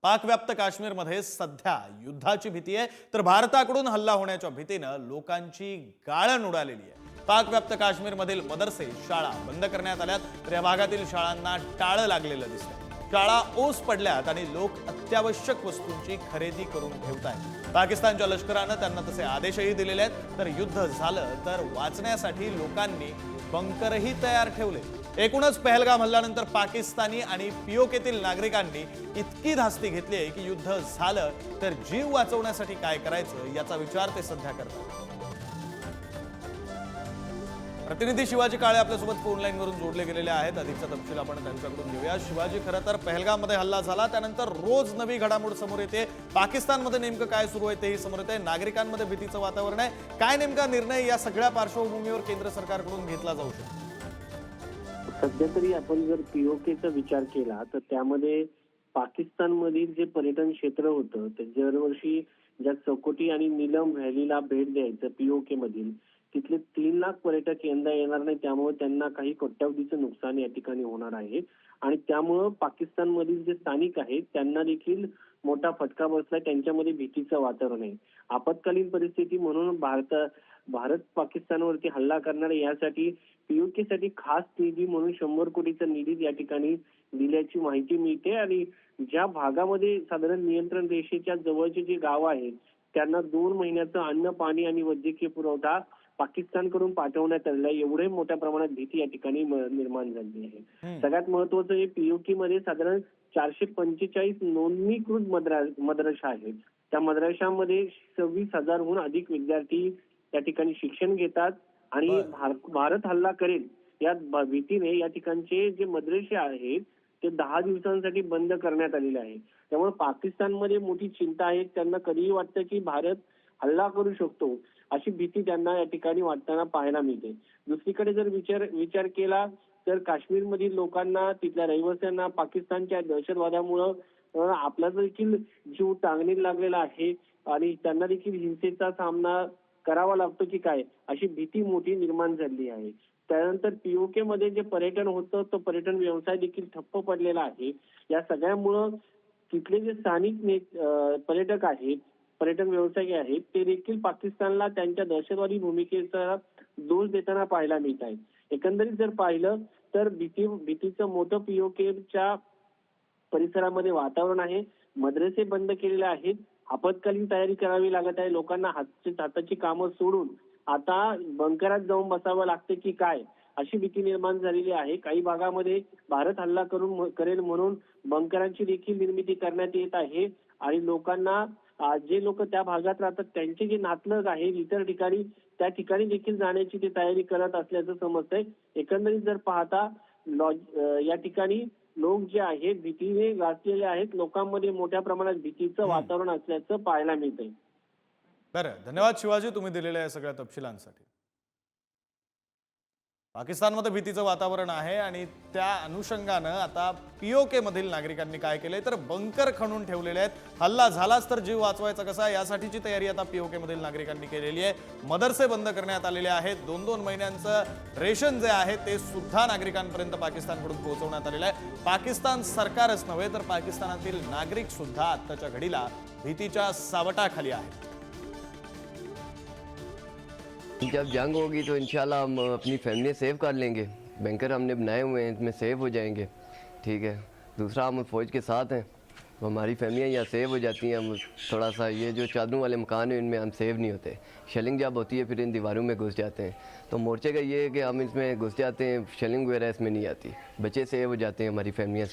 पाकव्याप्त काश्मीरमध्ये सध्या युद्धाची भीती आहे, तर भारताकडून हल्ला होण्याच्या भीतीनं लोकांची गाळण उडालेली आहे। पाकव्याप्त काश्मीरमधील मदरसे, शाळा बंद करण्यात आल्यात, तर या भागातील शाळांना टाळं लागलेलं दिसतं। शाळा ओस पडल्यात आणि लोक अत्यावश्यक वस्तूंची खरेदी करून ठेवतायत। पाकिस्तानच्या लष्करानं त्यांना तसे आदेशही दिलेले आहेत, तर युद्ध झालं तर वाचण्यासाठी लोकांनी बंकरही तयार ठेवले। एकूणच पहलगाम हल्ल्यानंतर पाकिस्तानी आणि पीओकेतील नागरिकांनी इतकी धास्ती घेतली आहे की युद्ध झालं तर जीव वाचवण्यासाठी काय करायचं याचा विचार ते सध्या करतात। प्रतिनिधी शिवाजी काळे आपल्यासोबत फोन लाईन वरून जोडले गेलेले आहेत। अधिकचा तपशील आपण त्यांच्याकडून घेऊया। शिवाजी, खरं तर पहलगाममध्ये हल्ला झाला त्यानंतर रोज नवी घडामोड समोर येते। पाकिस्तानमध्ये नेमकं काय सुरू आहे तेही समोर येते। नागरिकांमध्ये भीतीचं वातावरण आहे। काय नेमका निर्णय या सगळ्या पार्श्वभूमीवर केंद्र सरकारकडून घेतला जाऊ शकतो? सध्या तरी आपण जर पीओकेचा विचार केला तर त्यामध्ये पाकिस्तानमधील जे पर्यटन क्षेत्र होतं ते दरवर्षी ज्या चौकोटी आणि नीलम व्हॅलीला भेट द्यायचं पीओके मधील तिथले 3 लाख पर्यटक यंदा येणार नाही, त्यामुळे त्यांना काही कोट्यावधीचं नुकसान या ठिकाणी होणार आहे। आणि त्यामुळे पाकिस्तानमधील जे स्थानिक आहेत त्यांना देखील मोठा फटका बसलाय, त्यांच्यामध्ये भीतीचं वातावरण आहे। आपत्कालीन परिस्थिती म्हणून भारत पाकिस्तानवरती हल्ला करणार यासाठी पीओके साठी खास निधी म्हणून 100 कोटीचा निधी या ठिकाणी दिल्याची माहिती मिळते। आणि ज्या भागामध्ये साधारण नियंत्रण रेषेच्या जवळचे जे गाव आहेत त्यांना 2 महिन्याचं अन्न, पाणी आणि वैद्यकीय पुरवठा पाकिस्तानकडून पाठवण्यात आलेला आहे। एवढे मोठ्या प्रमाणात भीती या ठिकाणी निर्माण झाली आहे। सगळ्यात महत्त्वाचं हे पीओके मध्ये साधारण 445 नोंदणीकृत मद्रसा आहेत। त्या मद्रशामध्ये 26,000हून अधिक विद्यार्थी या ठिकाणी शिक्षण घेतात आणि भारत हल्ला करेल या भीतीने या ठिकाणचे जे मद्रसे आहेत ते 10 दिवसांसाठी बंद करण्यात आलेले आहे। त्यामुळे पाकिस्तानमध्ये मोठी चिंता आहे। त्यांना कधीही वाटतं की भारत हल्ला करू शकतो, अशी भीती त्यांना या ठिकाणी वाटताना पाहायला मिळते। दुसरीकडे जर विचार केला तर काश्मीरमधील लोकांना, तिथल्या रहिवाशांना पाकिस्तानच्या दहशतवादामुळे आपला देखील जीव टांगणीला लागलेला आहे आणि त्यांना देखील हिंसेचा सामना करावा लागतो की काय, अशी भीती मोठी निर्माण झाली आहे। त्यानंतर पीओके मध्ये जे पर्यटन होतं तो पर्यटन व्यवसाय देखील ठप्प पडलेला आहे। या सगळ्यामुळं तिथले जे स्थानिक पर्यटक आहेत, पर्यटन व्यावसायिक आहेत, ते देखील पाकिस्तानला त्यांच्या दहशतवादी भूमिकेचा दोष देताना पाहायला मिळत आहे। एकंदरीत जर पाहिलं तर भीतीचं मोठं पीओकेच्या परिसरामध्ये वातावरण आहे। मद्रसे बंद केलेले आहेत। आपत्कालीन तयारी करावी लागत आहे। लोकांना हाताची कामं सोडून आता बंकरात जाऊन बसावं लागते की काय, अशी भीती निर्माण झालेली आहे। काही भागामध्ये भारत हल्ला करेल म्हणून बंकरांची देखील निर्मिती करण्यात येत आहे आणि लोकांना, जे लोक त्या भागात राहतात त्यांचे जे नातलग आहेत इतर ठिकाणी, त्या ठिकाणी देखील जाण्याची ते तयारी करत असल्याचं समजतंय। एकंदरीत जर पाहता या ठिकाणी लोक जे आहेत भीतीने ग्रासलेले आहेत। लोकांमध्ये मोठ्या प्रमाणात भीतीचं वातावरण असल्याचं पाहायला मिळतंय। बरं, धन्यवाद शिवाजी तुम्ही दिलेल्या या सगळ्या तपशिलांसाठी। पाकिस्तानमध्ये भीतीचं वातावरण आहे आणि त्या अनुषंगानं आता पीओके मधील नागरिकांनी काय केलंय तर बंकर खणून ठेवलेले आहेत। हल्ला झालाच तर जीव वाचवायचा कसा यासाठीची तयारी आता पीओके मधील नागरिकांनी केलेली आहे। मदरसे बंद करण्यात आलेले आहेत। 2-2 महिन्यांचं रेशन जे आहे ते सुद्धा नागरिकांपर्यंत पाकिस्तानकडून पोहोचवण्यात आलेलं आहे। पाकिस्तान सरकारच नव्हे तर पाकिस्तानातील नागरिक सुद्धा आत्ताच्या घडीला भीतीच्या सावटाखाली आहेत। जब जंग होगी तो इंशाल्लाह हम अपनी फैमिली सेव कर लेंगे। बैंकर हमने बनाए हुए हैं, इसमें सेव हो जाएंगे। ठीक है। दूसरा, हम फौज के साथ हैं, तो हमारी फैमिलियाँ यहाँ सेव हो जाती हैं। हम थोड़ा सा ये जो चादरों वाले मकान हैं इनमें हम सेव नहीं होते। शेलिंग जब होती है फिर इन दीवारों में घुस जाते हैं। तो मोर्चे का ये है कि हम इसमें घुस जाते हैं, शेलिंग वगैरह इसमें नहीं आती, बच्चे सेव हो जाते हैं, हमारी फैमिलियाँ